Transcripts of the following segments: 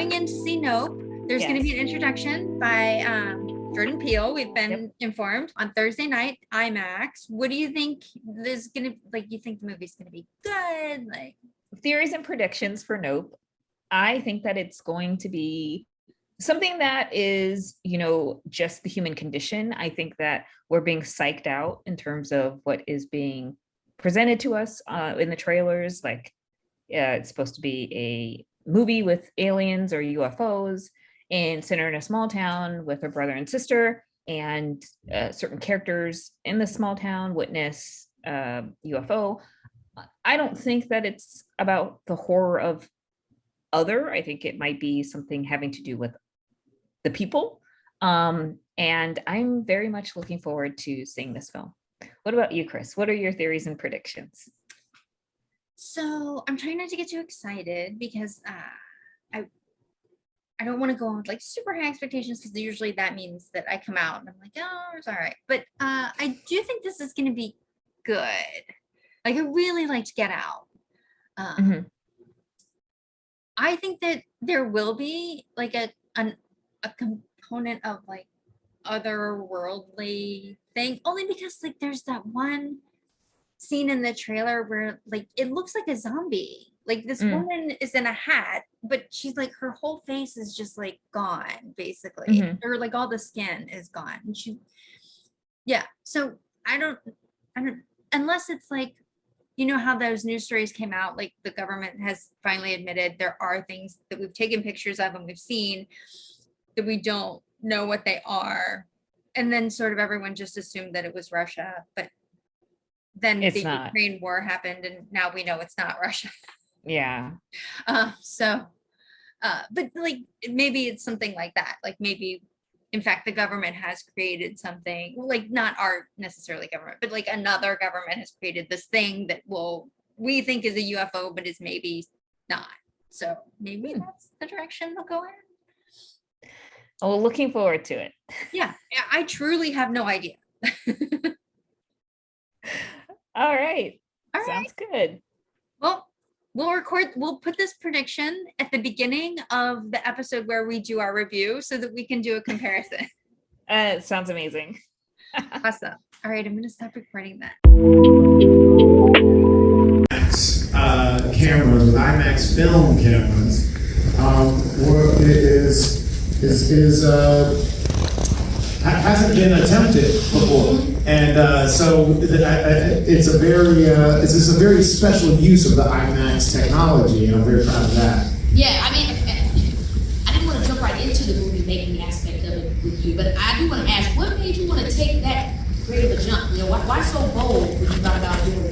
going in to see Nope. There's going to be an introduction by Jordan Peele. We've been informed on Thursday night, IMAX. What do you think there's going to, like, you think the movie's going to be good? Like, theories and predictions for Nope. I think that it's going to be something that is, you know, just the human condition. I think that we're being psyched out in terms of what is being presented to us in the trailers. Like, it's supposed to be a movie with aliens or UFOs and centered in a small town with a brother and sister, and certain characters in the small town witness UFO. I don't think that it's about the horror of other. I think it might be something having to do with the people. And I'm very much looking forward to seeing this film. What about you, Chris? What are your theories and predictions? So I'm trying not to get too excited because I don't want to go on with like super high expectations, because usually that means that I come out and I'm like, oh, it's all right. But I do think this is going to be good. Like, I really liked Get Out. I think that there will be like a component of like otherworldly thing, only because like there's that one scene in the trailer where like it looks like a zombie. Like, this woman is in a hat, but she's like, her whole face is just like gone, basically, or like all the skin is gone. And so I don't, unless it's like, you know how those news stories came out, like the government has finally admitted there are things that we've taken pictures of and we've seen that we don't know what they are. And then sort of everyone just assumed that it was Russia, but then the Ukraine war happened and now we know it's not Russia. Yeah. But like, maybe it's something like that. Like, maybe in fact the government has created something, like not our necessarily government, but like another government has created this thing that we think is a UFO, but is maybe not. So maybe that's the direction they'll go in. Oh, looking forward to it. Yeah, I truly have no idea. All right. Sounds good. Well, we'll put this prediction at the beginning of the episode where we do our review so that we can do a comparison. Sounds amazing. Awesome. All right, I'm going to stop recording that. Cameras, with IMAX film cameras, hasn't been attempted before, and so it's a very special use of the IMAX technology, and I'm very proud of that. Yeah, I mean, I didn't want to jump right into the movie making aspect of it with you, but I do want to ask, what made you want to take that great of a jump? You know, why so bold when you thought about doing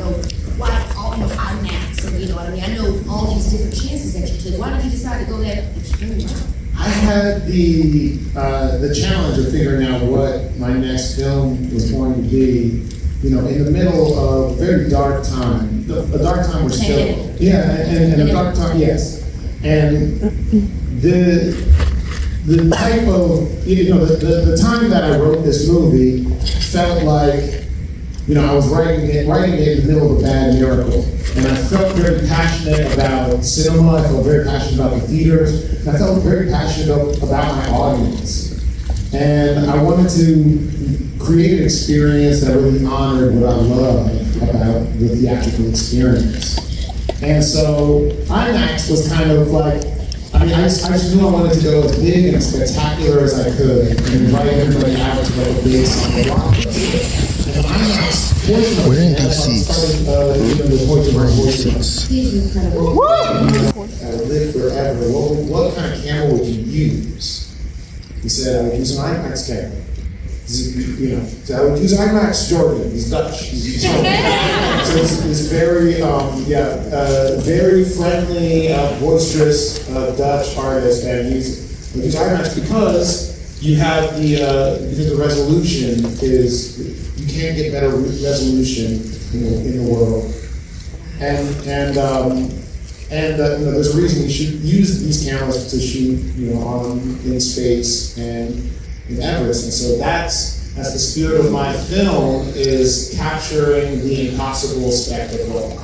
why all IMAX? And you know what I mean? I know all these different chances that you took. Why did you decide to go that extreme route? I had the challenge of figuring out what my next film was going to be, you know, in the middle of a very dark time. A dark time was still, and a dark time, yes. And the type of, you know, the time that I wrote this movie felt like, you know, I was writing it in the middle of a bad miracle. And I felt very passionate about cinema, I felt very passionate about the theaters, and I felt very passionate about my audience. And I wanted to create an experience that really honored what I love about the theatrical experience. And so IMAX was kind of like, I mean, I just knew I wanted to go as big and as spectacular as I could and invite everybody out to go to big blockbuster. And IMAX portion of we're in D.C. We're in D.C. Live forever. What kind of camera would you use? He said, I would use an IMAX camera. You know, so I would use IMAX Jordan. He's Dutch. So it's very, very friendly, boisterous Dutch artist, and he's IMAX because you have because the resolution is, you can't get better resolution in the world, and you know, there's a reason we should use these cameras to shoot, you know, in space and in Everest, and so that's the spirit of my film, is capturing the impossible spectacle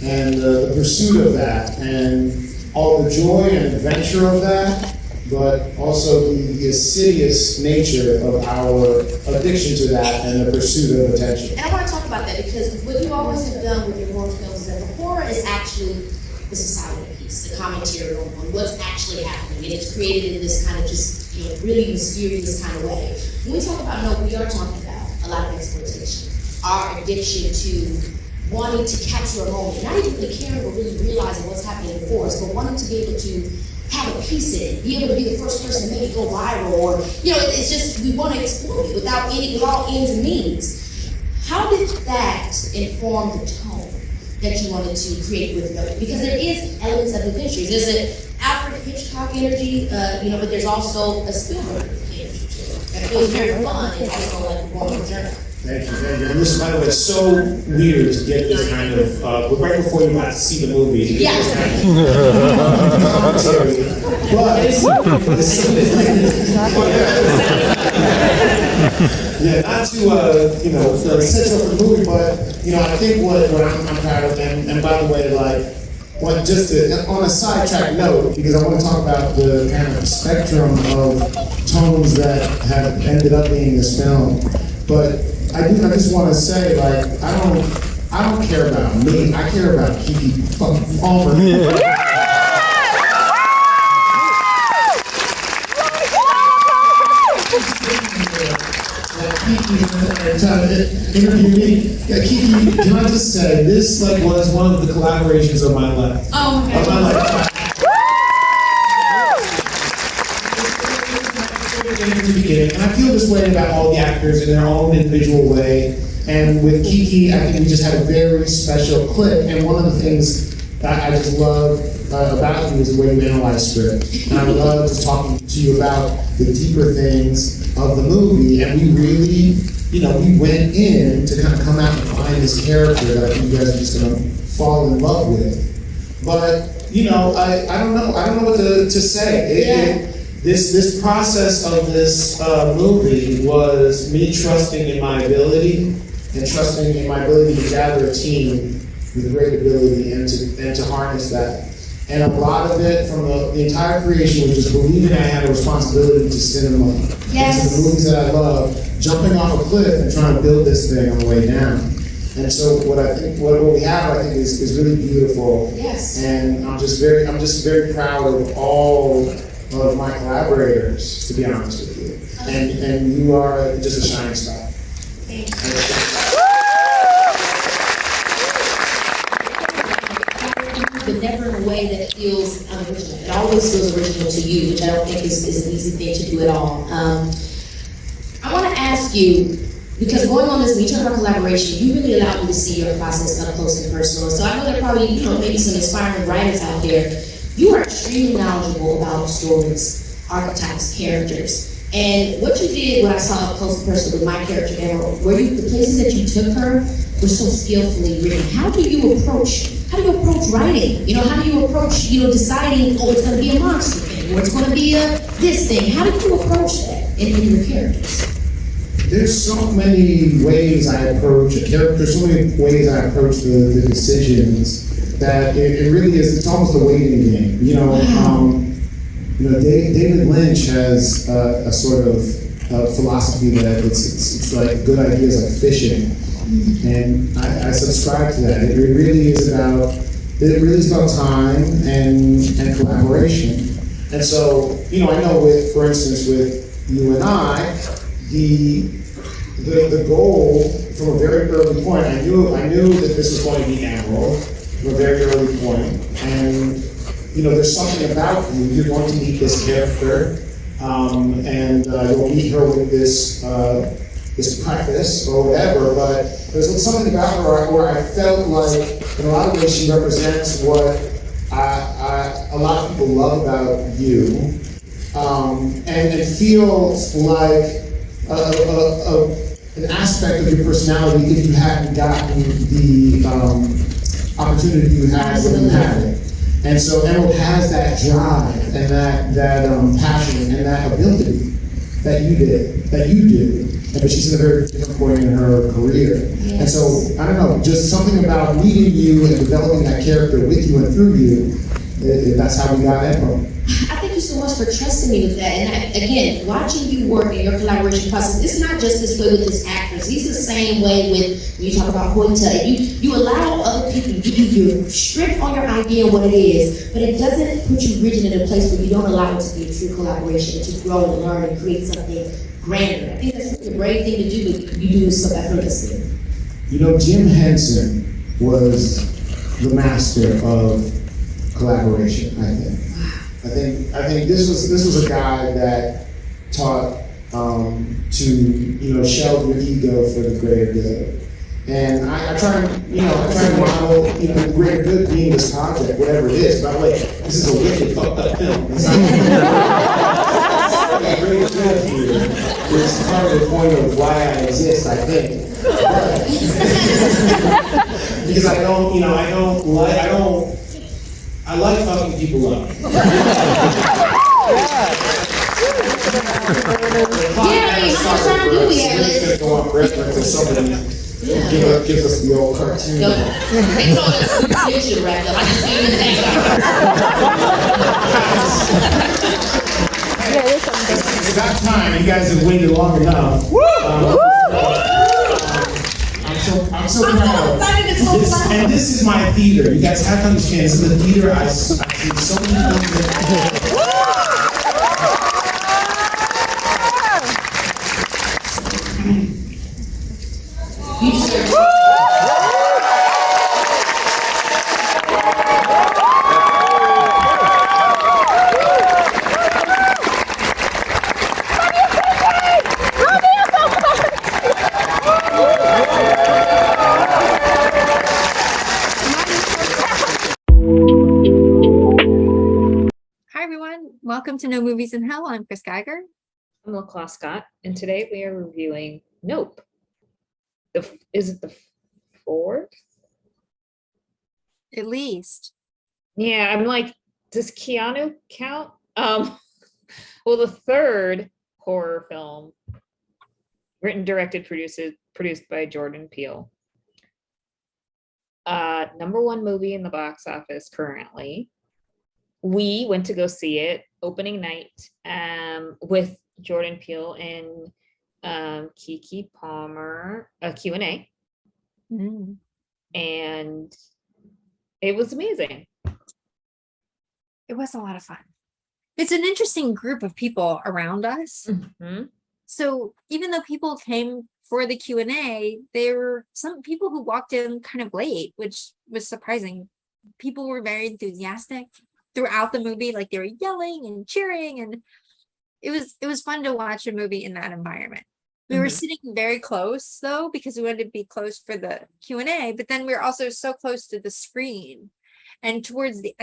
and the pursuit of that, and all the joy and adventure of that, but also the insidious nature of our addiction to that and the pursuit of attention. And I want to talk about that because what you always have done with your horror films is that the horror is actually the society piece, the commentary on what's actually happening. And it's created in this kind of just, really mysterious kind of way. When we talk about Nope, we are talking about a lot of exploitation, our addiction to wanting to capture a moment, not even really caring or really realizing what's happening before us, but wanting to be able to have a piece in it, be able to be the first person to make it go viral, or, it's just, we want to exploit it with all ends and means. How did that inform the tone that you wanted to create with Nope? Because there is elements of adventure. There's an Alfred Hitchcock energy, but there's also a Spielberg energy to it. That feels very fun and also like a moral journey. Thank you, thank you. And this, by the way, is so weird to get this kind of, right before you got to see the movie. Yeah. This kind of commentary. Yeah, not to, set you up for the movie, but, I think what I'm proud of, and by the way, like, on a sidetrack note, because I want to talk about the kind of spectrum of tones that have ended up being this film, but I just want to say, like, I don't care about me. I care about Keke fucking Palmer. Interview me. Keke, can I just say, this was one of the collaborations of my life. Oh, okay. Of my life. And I feel this way about all the actors in their own individual way. And with Keke, I think we just had a very special click. And one of the things that I just love about you is the way you analyze script. And I love just talking to you about the deeper things of the movie. And we really, we went in to kind of come out and find this character that I think you guys are just gonna fall in love with. But, I don't know what to say. This process of this movie was me trusting in my ability and trusting in my ability to gather a team with great ability and to harness that. And a lot of it from the entire creation was just believing I had a responsibility to cinema, Yes. and to the movies that I love, jumping off a cliff and trying to build this thing on the way down. And so what we have, I think, is really beautiful. Yes. And I'm just very proud of all of my collaborators, to be honest with you. And you are just a shining star. Thank you. But never in a way that feels unoriginal. It always feels original to you, which I don't think is an easy thing to do at all. I want to ask you, because going on this, when you talk about collaboration, you really allowed me to see your process up close and personal. So I know there are probably, maybe some inspiring writers out there. You are extremely knowledgeable about stories, archetypes, characters. And what you did, what I saw up close and personal with my character, Emerald, the places that you took her were so skillfully written. How do you approach writing? How do you approach, deciding, it's going to be a monster thing, or it's going to be this thing? How do you approach that in your characters? There's so many ways I approach a character, so many ways I approach the decisions that it really is, it's almost a waiting game. David Lynch has a sort of philosophy that it's like good ideas like fishing. And I subscribe to that. It really is about time and collaboration. And so, I know for instance, with you and I, the goal from a very early point, I knew that this was going to be Emerald from a very early point. And there's something about you. You're going to meet this character, and you'll meet her with this preface or whatever. But there's something about her where I felt like, in a lot of ways, she represents what a lot of people love about you, and it feels like an aspect of your personality if you hadn't gotten the opportunity you had when you had it. And so Emerald has that drive and that passion and that ability that you do. But she's in a very different point in her career. Yes. And so, I don't know, just something about meeting you and developing that character with you and through you That's how we got Emerald. I thank you so much for trusting me with that. And again, watching you work in your collaboration process, it's not just this way with this actors. He's the same way with when you talk about Hoyta. You allow other people to give you strict on your idea and what it is, but it doesn't put you rigid in a place where you don't allow it to be a true collaboration, to grow and learn and create something grander. I think that's a great thing to do, but you do it so effortlessly. You know, Jim Henson was the master of collaboration, I think. I think this was a guy that taught to shelve your ego for the greater good. And I try to model the greater good being this project, whatever it is. By the way, this is a wicked fucked up film. It's not the greater good here is part of the point of why I exist, I think. Because I like fucking people up. Yeah, how much time do we have? It's gonna go on record until somebody gives us the old cartoon. They told us we should wrap up. I can see you in the next It's about time. You guys have waited long enough. I'm so proud. And this is my theater. You guys have to understand, this is the theater I've seen so many films. Welcome to No Movies in Hell. I'm Chris Geiger. I'm LaClaw Scott, and today we are reviewing Nope. Is it the fourth? At least. Yeah, I'm like, does Keanu count? Well, the third horror film, written, directed, produced by Jordan Peele. Number one movie in the box office currently. We went to go see it opening night with Jordan Peele and Keke Palmer, a Q&A. And it was amazing. It was a lot of fun. It's an interesting group of people around us. Mm-hmm. So even though people came for the Q&A, there were some people who walked in kind of late, which was surprising. People were very enthusiastic throughout the movie, like they were yelling and cheering, and it was fun to watch a movie in that environment. We were sitting very close though, because we wanted to be close for the Q&A, but then we were also so close to the screen. And towards the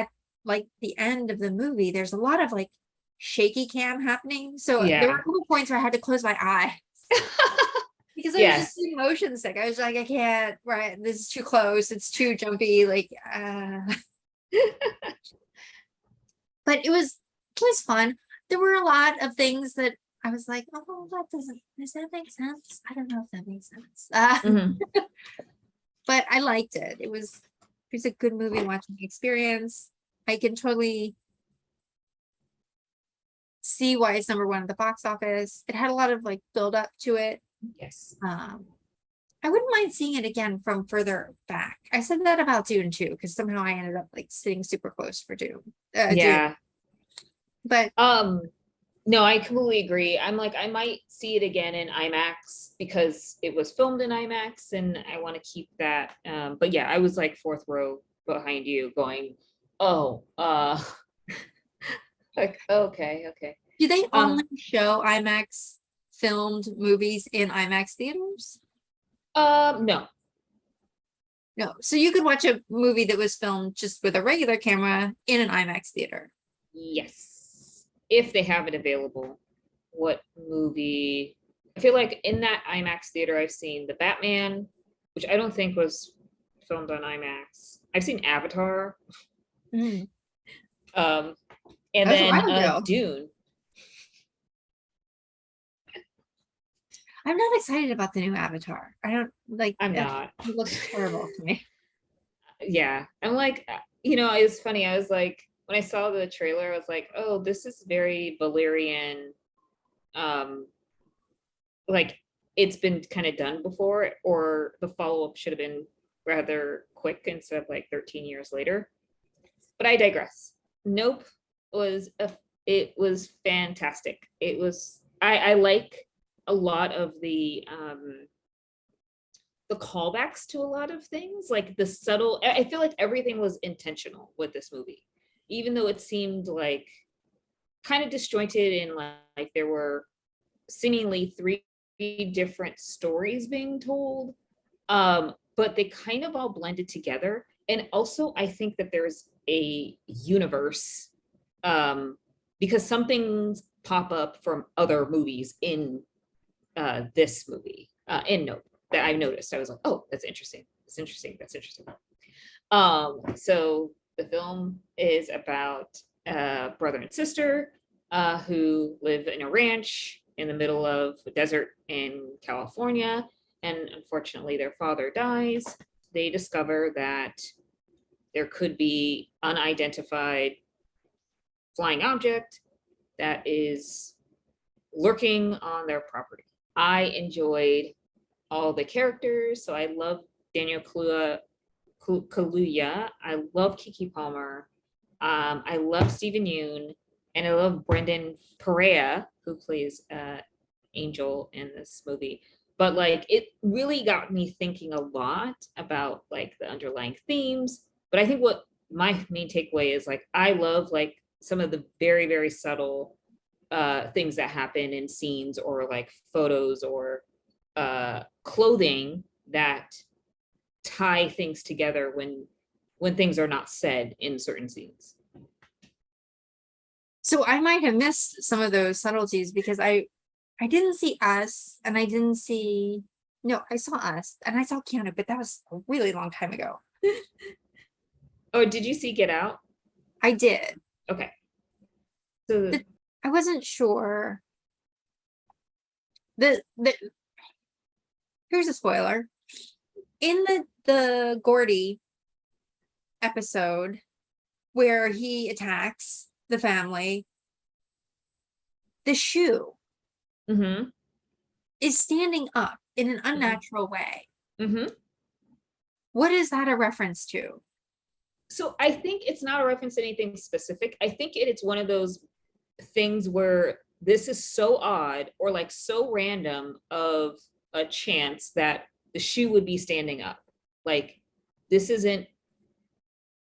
end of the movie, there's a lot of like shaky cam happening. So there were a couple points where I had to close my eyes because I was just too motion sick. I was like, I can't, right? This is too close. It's too jumpy. But it was fun. There were a lot of things that I was like, oh, does that make sense? I don't know if that makes sense. But I liked it. It was a good movie watching experience. I can totally see why it's number one at the box office. It had a lot of like build up to it. Yes. I wouldn't mind seeing it again from further back. I said that about Dune too, because somehow I ended up like sitting super close for Dune. Yeah. But no, I completely agree. I'm like, I might see it again in IMAX because it was filmed in IMAX and I want to keep that. But yeah, I was like fourth row behind you going, oh, like, okay. Do they only show IMAX filmed movies in IMAX theaters? No. So you could watch a movie that was filmed just with a regular camera in an IMAX theater. Yes. If they have it available. What movie? I feel like in that IMAX theater, I've seen The Batman, which I don't think was filmed on IMAX. I've seen Avatar. And then Dune. I'm not excited about the new Avatar. I don't like. I'm not. It looks terrible to me. Yeah, I'm like, it's funny. I was like, when I saw the trailer, I was like, oh, this is very Valerian. Like it's been kind of done before, or the follow-up should have been rather quick instead of like 13 years later. But I digress. Nope was it was fantastic. It was I like a lot of the callbacks to a lot of things, like the subtle. I feel like everything was intentional with this movie, even though it seemed like kind of disjointed and like there were seemingly three different stories being told, but they kind of all blended together. And also I think that there's a universe, because some things pop up from other movies in this movie, in Nope, that I noticed. I was like, oh, that's interesting. That's interesting. That's interesting. So the film is about a brother and sister who live in a ranch in the middle of a desert in California. And unfortunately, their father dies. They discover that there could be unidentified flying object that is lurking on their property. I enjoyed all the characters. So I love Daniel Kaluuya. I love Keke Palmer. I love Stephen Yeun, and I love Brendan Perea, who plays Angel in this movie. But like, it really got me thinking a lot about like the underlying themes. But I think what my main takeaway is, like, I love like some of the very, very subtle things that happen in scenes, or like photos, or clothing that tie things together when things are not said in certain scenes. So I might have missed some of those subtleties because I didn't see Us, and I didn't see, no, I saw Us and I saw Keanu, but that was a really long time ago. Oh, did you see Get Out? I did. Okay. So I wasn't sure. Here's a spoiler. In the Gordy episode where he attacks the family, the shoe is standing up in an unnatural way. What is that a reference to? So I think it's not a reference to anything specific. I think it's one of those things where this is so odd, or like so random of a chance that the shoe would be standing up. Like, this isn't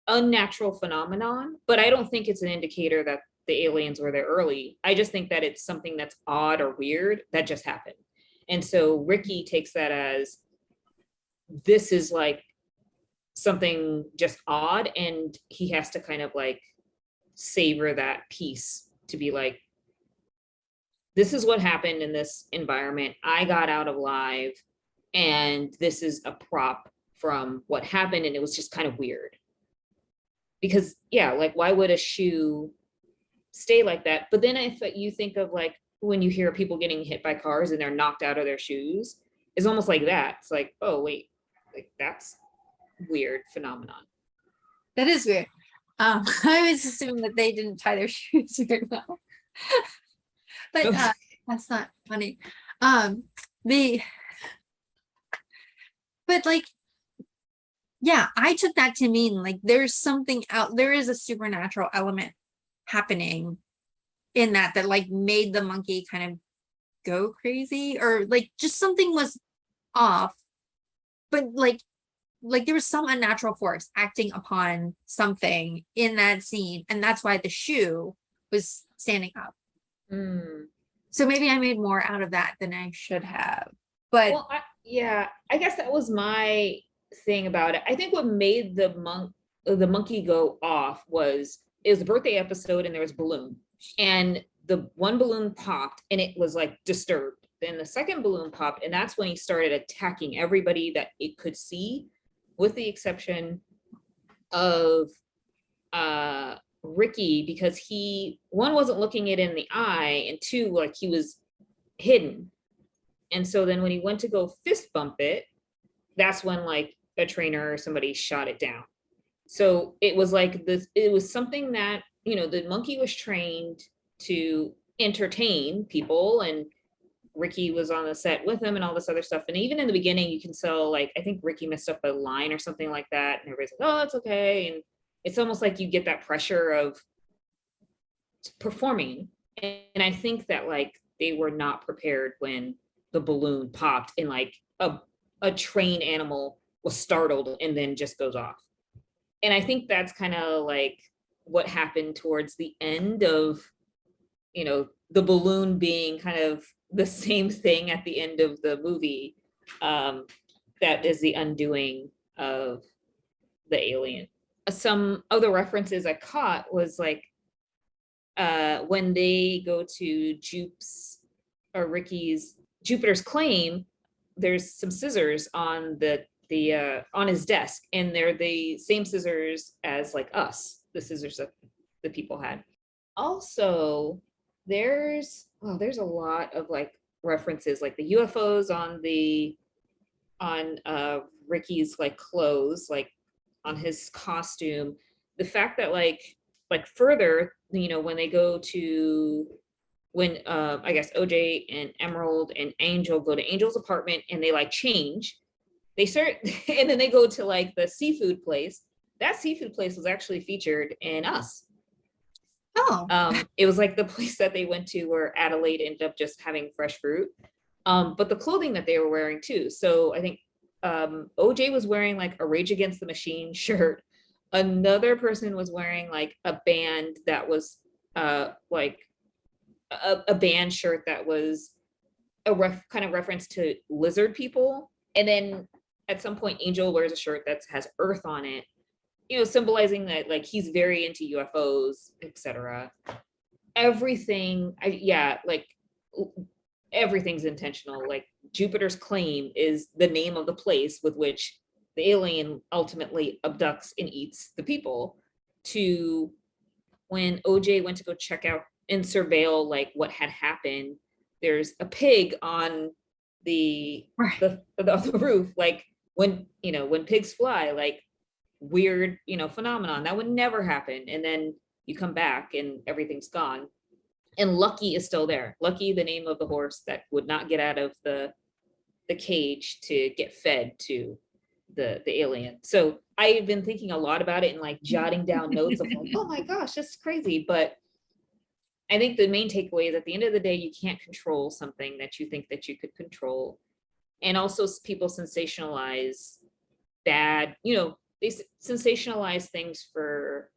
unnatural phenomenon, but I don't think it's an indicator that the aliens were there early. I just think that it's something that's odd or weird that just happened. And so Ricky takes that as, this is like something just odd, and he has to kind of like savor that piece to be like, this is what happened in this environment. I got out alive, and this is a prop from what happened, and it was just kind of weird. Because yeah, like, why would a shoe stay like that? But then if you think of like when you hear people getting hit by cars and they're knocked out of their shoes, it's almost like that. It's like, oh wait, like that's weird phenomenon. That is weird. I was assuming that they didn't tie their shoes very well. But that's not funny. But like, yeah, I took that to mean like there's something out, there is a supernatural element happening in that like made the monkey kind of go crazy, or like just something was off, but like there was some unnatural force acting upon something in that scene, and that's why the shoe was standing up. So maybe I made more out of that than I should have. But well, I guess that was my thing about it. I think what made the monkey go off was, it was the birthday episode and there was a balloon, and the one balloon popped and it was like disturbed. Then the second balloon popped, and that's when he started attacking everybody that it could see, with the exception of Ricky, because he, one, wasn't looking it in the eye, and two, like, he was hidden. And so then when he went to go fist bump it, that's when like a trainer or somebody shot it down. So it was like this, it was something that, you know, the monkey was trained to entertain people, and Ricky was on the set with him and all this other stuff. And even in the beginning, you can tell, like, I think Ricky messed up a line or something like that. And everybody's like, oh, it's okay. And it's almost like you get that pressure of performing. And I think that like they were not prepared when the balloon popped and like a trained animal was startled and then just goes off. And I think that's kind of like what happened towards the end of, you know, the balloon being kind of the same thing at the end of the movie. That is the undoing of the alien. Some other references I caught was like when they go to Jupe's or Ricky's Jupiter's claim, there's some scissors on the on his desk, and they're the same scissors as like us, the scissors that the people had. Also, there's a lot of like references, like the UFOs on Ricky's like clothes, like on his costume. The fact that like further, you know, when they go to when I guess OJ and Emerald and Angel go to Angel's apartment and they like change, they start and then they go to like the seafood place. That seafood place was actually featured in Us. Oh, It was like the place that they went to where Adelaide ended up just having fresh fruit. But the clothing that they were wearing too. So I think OJ was wearing like a Rage Against the Machine shirt. Another person was wearing like a band that was like a band shirt that was a kind of reference to lizard people. And then at some point, Angel wears a shirt that has Earth on it, you know, symbolizing that like he's very into UFOs, etc. Everything, like everything's intentional. Like Jupiter's claim is the name of the place with which the alien ultimately abducts and eats the people. To when OJ went to go check out and surveil like what had happened, there's a pig on the the roof. Like when, you know, when pigs fly, like weird, you know, phenomenon that would never happen. And then you come back and everything's gone. And Lucky is still there. Lucky, the name of the horse that would not get out of the cage to get fed to the alien. So I've been thinking a lot about it and like jotting down notes of like, oh my gosh, that's crazy. But I think the main takeaway is at the end of the day, you can't control something that you think that you could control. And also people sensationalize bad, you know, they sensationalize things for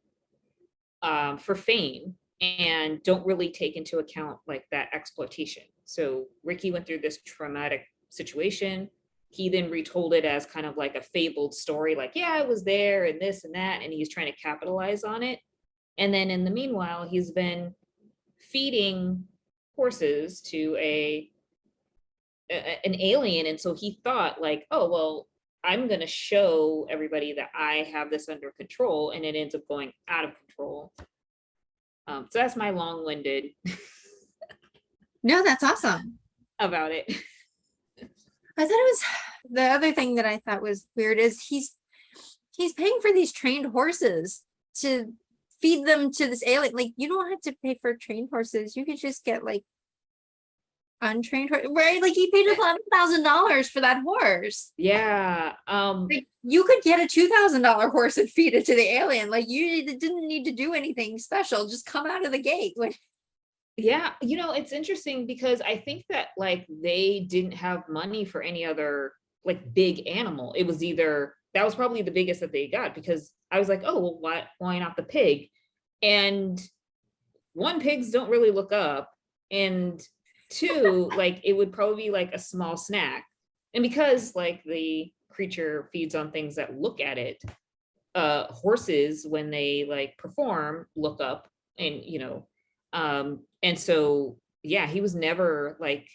fame and don't really take into account like that exploitation. So Ricky went through this traumatic situation. He then retold it as kind of like a fabled story, like, yeah, I was there and this and that, and he's trying to capitalize on it. And then in the meanwhile, he's been feeding horses to an alien. And so he thought like, oh, well, I'm going to show everybody that I have this under control, and it ends up going out of control. So that's my long-winded no, that's awesome. about it. I thought it was the other thing that I thought was weird is he's paying for these trained horses to feed them to this alien. Like, you don't have to pay for trained horses. You could just get like untrained horse, right? Like he paid $11,000 for that horse. Yeah. Like you could get a $2,000 horse and feed it to the alien. Like you didn't need to do anything special. Just come out of the gate. Yeah, you know, it's interesting because I think that like they didn't have money for any other like big animal. It was either that was probably the biggest that they got, because I was like, oh, well, why not the pig? And one, pigs don't really look up, and two, like it would probably be like a small snack. And because like the creature feeds on things that look at it, horses when they like perform look up, and you know, and so yeah, he was never like,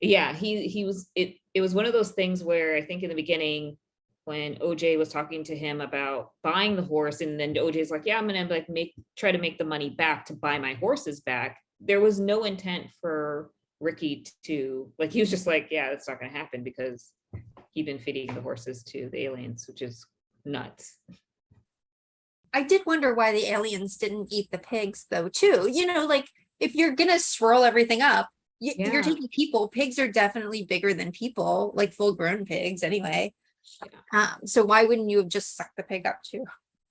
yeah, he was it was one of those things where I think in the beginning when OJ was talking to him about buying the horse, and then OJ's like, yeah, I'm gonna like try to make the money back to buy my horses back. There was no intent for Ricky to like, he was just like, yeah, that's not gonna happen because he'd been feeding the horses to the aliens, which is nuts. I did wonder why the aliens didn't eat the pigs though, too. You know, like if you're gonna swirl everything up, you're Yeah. taking people. Pigs are definitely bigger than people, like full-grown pigs anyway. So why wouldn't you have just sucked the pig up too?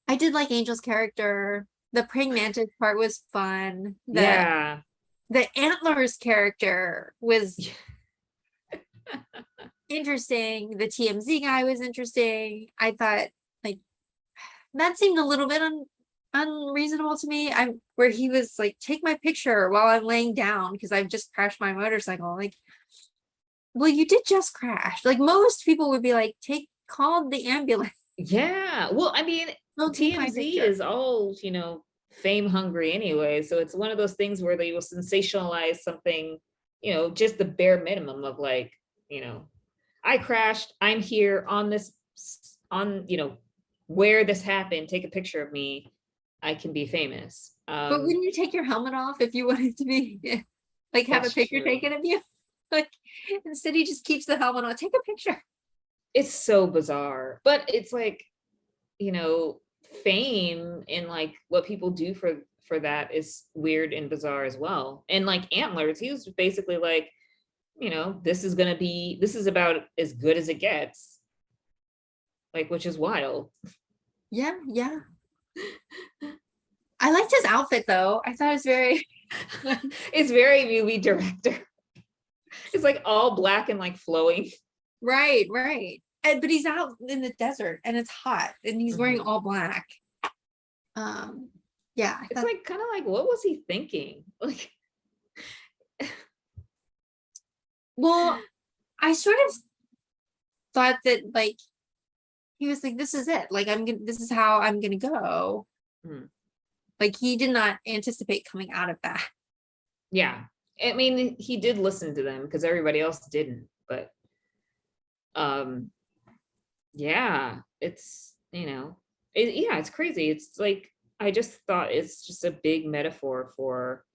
I did like Angel's character. The praying mantis part was fun. Yeah. The antlers character was interesting. The TMZ guy was interesting. I thought like that seemed a little bit unreasonable to me. I'm where he was like, take my picture while I'm laying down because I've just crashed my motorcycle. Like, well, you did just crash. Like most people would be like, call the ambulance. Yeah. Well, I mean, Don't take my TMZ picture. is all, fame hungry anyway. So it's one of those things where they will sensationalize something, just the bare minimum of like, I crashed, I'm here on this, where this happened, take a picture of me, I can be famous. But wouldn't you take your helmet off if you wanted to be like have a That's picture true. taken of you? Like instead he just keeps the helmet on. Take a picture. It's so bizarre, but it's like, fame and like what people do for that is weird and bizarre as well. And like antlers, he was basically like, this is about as good as it gets, like, which is wild. Yeah. I liked his outfit though. I thought it was very It's very movie director. It's like all black and like flowing. right. But he's out in the desert and it's hot and he's wearing Mhm. all black. Yeah, I It's thought, like kind of like, what was he thinking? Like, well, I sort of thought that like he was like, this is it. Like this is how I'm gonna go. Mm. Like he did not anticipate coming out of that. yeah. I mean, he did listen to them because everybody else didn't, but yeah, it's it's crazy. It's like I just thought it's just a big metaphor for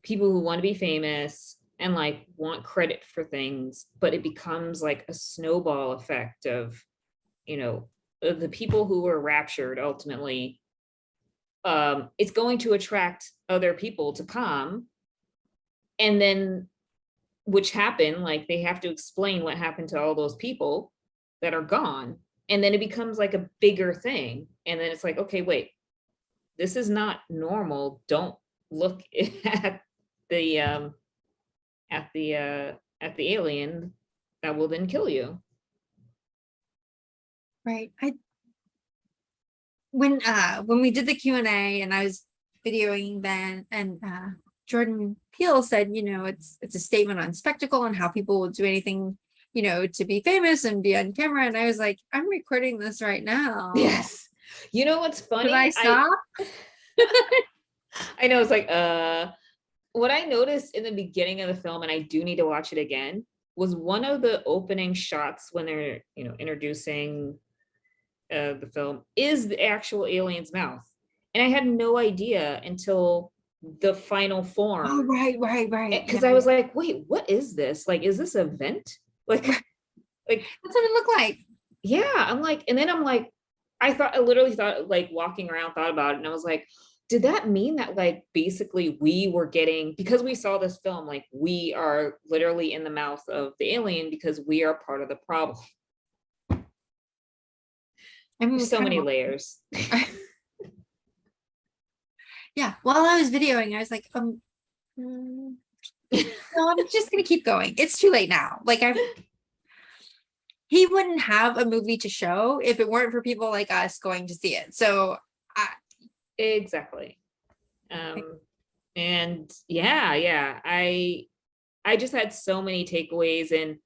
people who want to be famous and like want credit for things, but it becomes like a snowball effect of the people who were raptured ultimately. It's going to attract other people to come, and then which happened, like they have to explain what happened to all those people that are gone, and then it becomes like a bigger thing, and then it's like, okay, wait, this is not normal. Don't look at the at the alien that will then kill you. Right. When we did the Q&A and I was videoing then and Jordan Peele said, it's a statement on spectacle and how people will do anything, to be famous and be on camera. And I was like, I'm recording this right now. Yes. You know what's funny? Should I stop? I know, it's like what I noticed in the beginning of the film, and I do need to watch it again, was one of the opening shots when they're introducing the film is the actual alien's mouth, and I had no idea until the final form. Oh, right. Because I was like, wait, what is this? Like, is this a vent? Like that's what it looked like. Yeah, I'm like, and then I'm like, I literally thought, like, walking around, thought about it, and I was like, did that mean that like basically we were getting, because we saw this film, like we are literally in the mouth of the alien because we are part of the problem? I mean, There's so many layers. Yeah, while I was videoing, I was like, no, I'm just gonna keep going. It's too late now. Like he wouldn't have a movie to show if it weren't for people like us going to see it. So exactly. And yeah, I just had so many takeaways. And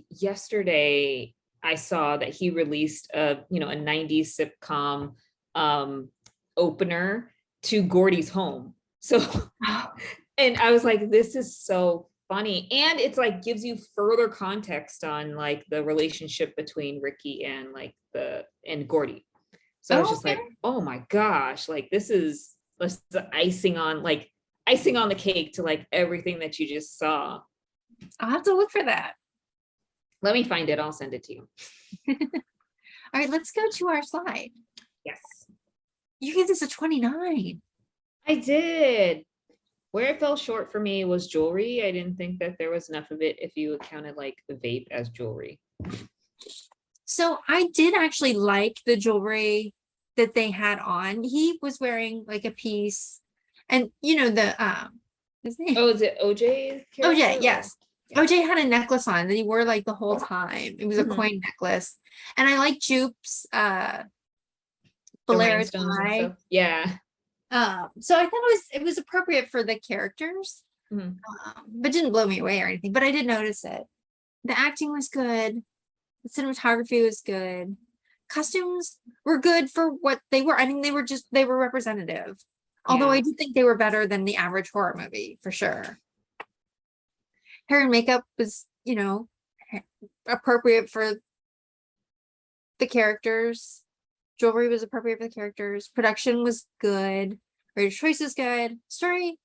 yesterday I saw that he released a 90s sitcom opener to Gordy's home. So and I was like, this is so funny, and it's like gives you further context on like the relationship between Ricky and like and Gordy. So I was just like, oh my gosh, like this is the icing on the cake to like everything that you just saw. I'll have to look for that. Let me find it, I'll send it to you. All right, let's go to our slide. Yes. You gave this a 29. I did. Where it fell short for me was jewelry. I didn't think that there was enough of it if you accounted like the vape as jewelry. So I did actually like the jewelry that they had on. He was wearing like a piece, and the his name. Oh, is it OJ? OJ, yes. Yeah. OJ had a necklace on that he wore like the whole time. It was a Mhm. coin necklace. And I like Jupe's The Polaris rhinestones and eye. stuff. Yeah. So I thought it was appropriate for the characters. Mhm. But didn't blow me away or anything. But I did notice it. The acting was good. The cinematography was good. Costumes were good for what they were. I mean, they were representative. Although I Yeah. do think they were better than the average horror movie for sure. Hair and makeup was, appropriate for the characters. Jewelry was appropriate for the characters. Production was good. Writer's choice is good. Story,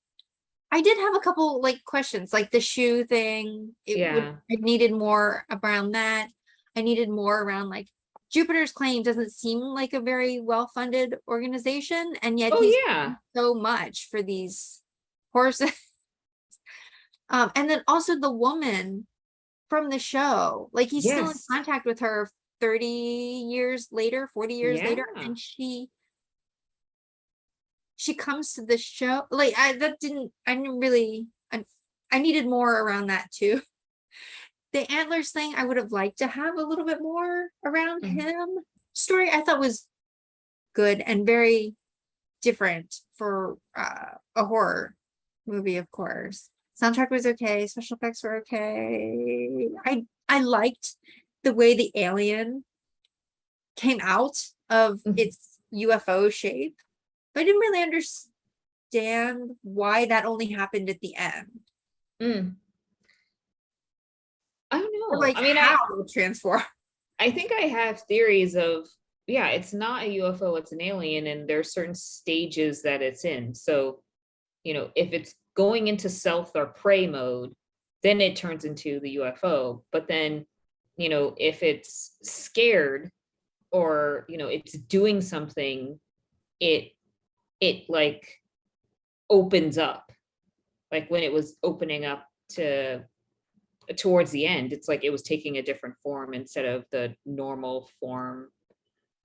I did have a couple like questions, like the shoe thing. I needed more around that. I needed more around like Jupiter's Claim doesn't seem like a very well-funded organization, and yet Oh he's yeah. doing so much for these horses. And then also the woman from the show, like he's still in Yes. contact with her 30 years later, 40 years later, Yeah. and she comes to the show. Like I didn't really I needed more around that too. The antlers thing, I would have liked to have a little bit more around Mhm. him. Story I thought was good and very different for a horror movie, of course. Soundtrack was okay, special effects were okay. I liked the way the alien came out of Mhm. its UFO shape, but I didn't really understand why that only happened at the end. Mm. I don't Or know. like I mean, how it transform. I think I have theories of, yeah, it's not a UFO, it's an alien, and there's certain stages that it's in. So, if it's going into stealth or prey mode, then it turns into the UFO. But then, if it's scared or, it's doing something, it like opens up. Like when it was opening up towards the end, it's like it was taking a different form instead of the normal form.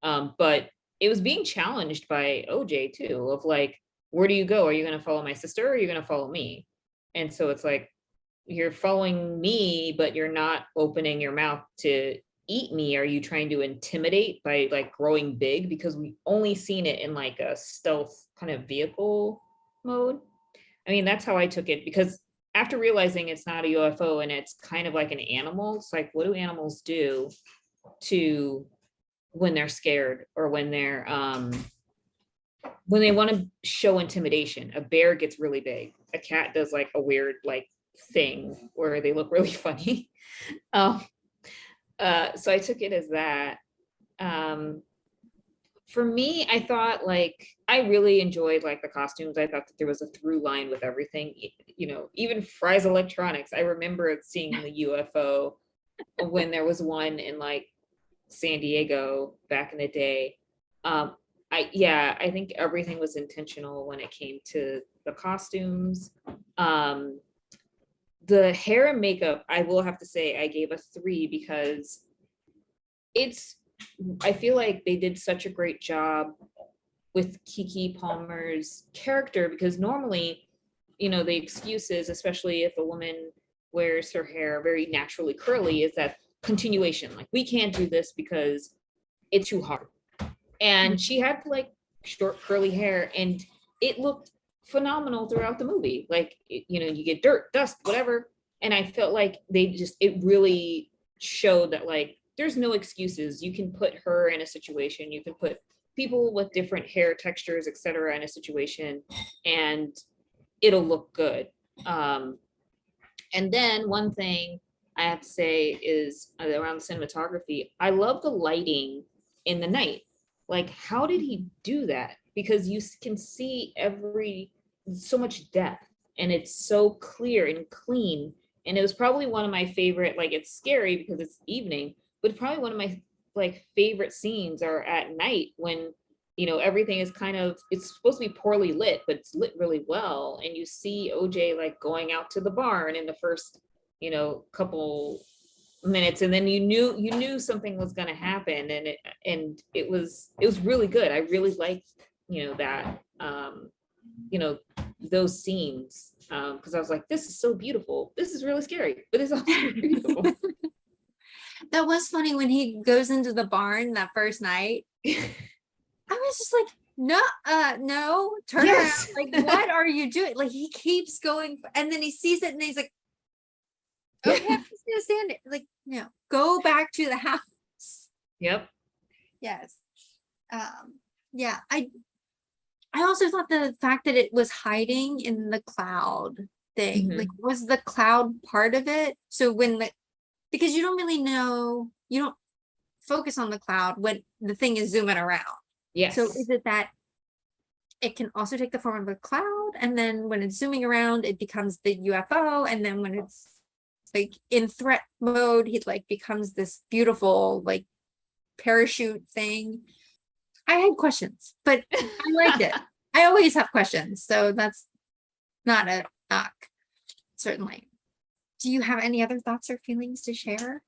But it was being challenged by OJ too, of like, where do you go? Are you going to follow my sister or are you going to follow me? And so it's like, you're following me, but you're not opening your mouth to eat me. Are you trying to intimidate by like growing big? Because we only seen it in like a stealth kind of vehicle mode. I mean, that's how I took it, because after realizing it's not a UFO and it's kind of like an animal, it's like, what do animals do to when they're scared or when they want to show intimidation? A bear gets really big. A cat does like a weird like thing where they look really funny. So I took it as that. For me, I thought like I really enjoyed like the costumes. I thought that there was a through line with everything. Even Fry's Electronics. I remember seeing the UFO when there was one in like San Diego back in the day. I think everything was intentional when it came to the costumes. The hair and makeup, I will have to say I gave a 3 because I feel like they did such a great job with Keke Palmer's character, because normally, the excuses, especially if a woman wears her hair very naturally curly, is that continuation. Like, we can't do this because it's too hard. And she had like short curly hair and it looked phenomenal throughout the movie. Like, you get dirt, dust, whatever. And I felt like it really showed that like, there's no excuses. You can put her in a situation, you can put people with different hair textures, etc., in a situation, and it'll look good. And then one thing I have to say is around the cinematography. I love the lighting in the night. Like, how did he do that? Because you can see so much depth, and it's so clear and clean. And it was probably one of my favorite, like, it's scary because it's evening, but probably one of my like favorite scenes are at night when everything is kind of, it's supposed to be poorly lit, but it's lit really well. And you see OJ like going out to the barn in the first, couple minutes, and then you knew something was going to happen, and it was really good. I really liked, that, those scenes, because I was like, this is so beautiful. This is really scary, but it's also beautiful. That was funny when he goes into the barn that first night. I was just like, no, turn Yes. around. Like, what are you doing? Like, he keeps going, and then he sees it, and he's like, okay, I'm just gonna stand it. Like, no, go back to the house. Yep. Yes. Yeah, I also thought the fact that it was hiding in the cloud thing, Mhm. like, was the cloud part of it? So because you don't really know, you don't focus on the cloud when the thing is zooming around. Yes. So is it that it can also take the form of a cloud, and then when it's zooming around, it becomes the UFO, and then when it's like in threat mode, he like becomes this beautiful like parachute thing. I had questions, but I liked it. I always have questions, so that's not a knock, certainly. Do you have any other thoughts or feelings to share?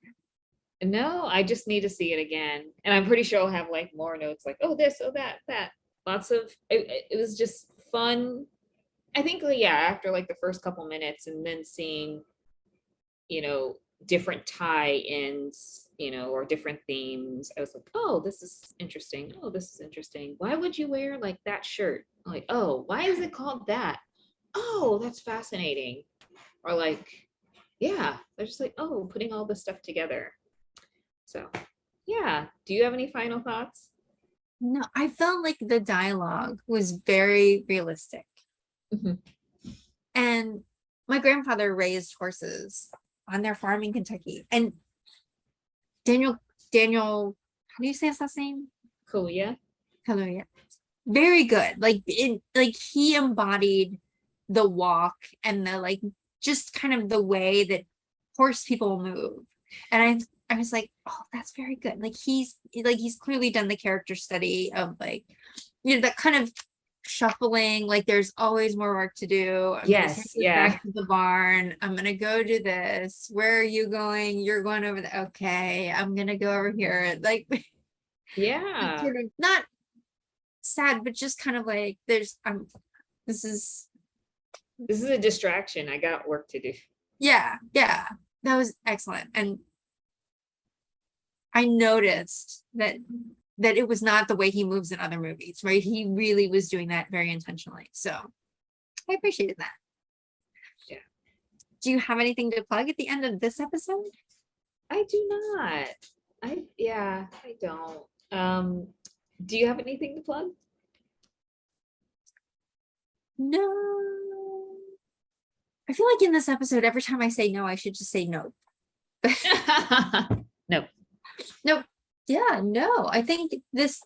No, I just need to see it again. And I'm pretty sure I'll have like more notes like, oh, this, oh, that. Lots of, it was just fun. I think, yeah, after like the first couple minutes and then seeing, different tie-ins, or different themes, I was like, oh, this is interesting. Oh, this is interesting. Why would you wear like that shirt? I'm like, oh, why is it called that? Oh, that's fascinating. Or like, yeah, they're just like, oh, putting all this stuff together. So, yeah. Do you have any final thoughts? No, I felt like the dialogue was very realistic. Mhm. And my grandfather raised horses on their farm in Kentucky. And Daniel, how do you say his last name? Cool, yeah. Kaluuya. Very good. Like he embodied the walk and the like, just kind of the way that horse people move. And I was like, oh, that's very good. Like he's clearly done the character study of like, that kind of shuffling, like there's always more work to do. I'm gonna Yes, take this yeah. back to the barn. I'm gonna go do this. Where are you going? You're going over there. Okay, I'm gonna go over here. Like Yeah. sort of not sad, but just kind of like there's this is This is a distraction. I got work to do. yeah, that was excellent. And I noticed that it was not the way he moves in other movies, right? He really was doing that very intentionally. So I appreciated that. Yeah. Do you have anything to plug at the end of this episode? I do not. I don't. Do you have anything to plug? No. I feel like in this episode, every time I say no, I should just say no. No. Nope. Yeah, no. I think there's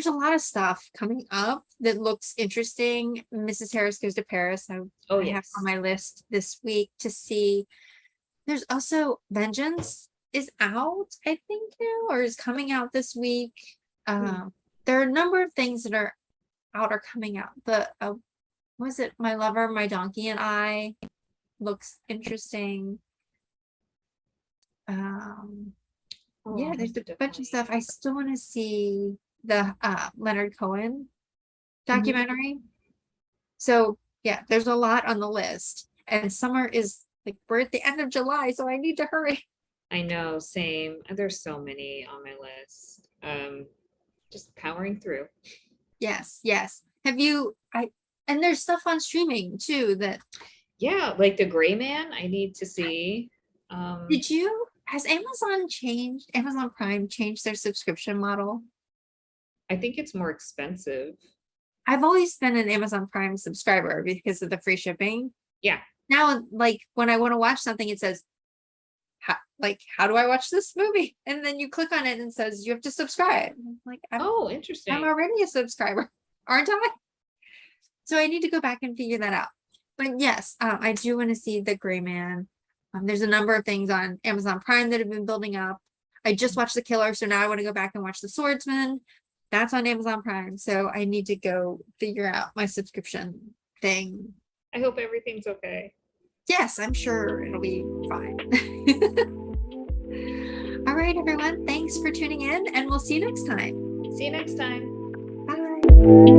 a lot of stuff coming up that looks interesting. Mrs. Harris Goes to Paris. I have Yes. on my list this week to see. There's also Vengeance is out, I think now, or is coming out this week. There are a number of things that are out or coming out. The was it My Lover, My Donkey and I looks interesting. Yeah, there's a bunch of stuff. I still want to see the Leonard Cohen documentary. So yeah, there's a lot on the list. And summer is like, we're at the end of July, so I need to hurry. I know, same. There's so many on my list. Just powering through. Yes. And there's stuff on streaming too that. Yeah, like The Gray Man, I need to see. Has Amazon Prime changed their subscription model? I think it's more expensive. I've always been an Amazon Prime subscriber because of the free shipping. Yeah. Now, like when I want to watch something, it says, how do I watch this movie? And then you click on it and it says you have to subscribe. I'm like, oh, interesting. I'm already a subscriber, aren't I? So I need to go back and figure that out. But yes, I do want to see The Gray Man. There's a number of things on Amazon Prime that have been building up. I just watched The Killer, so now I want to go back and watch The Swordsman. That's on Amazon Prime. So I need to go figure out my subscription thing. I hope everything's okay. Yes, I'm sure it'll be fine. All right, everyone. Thanks for tuning in, and we'll see you next time. See you next time. Bye.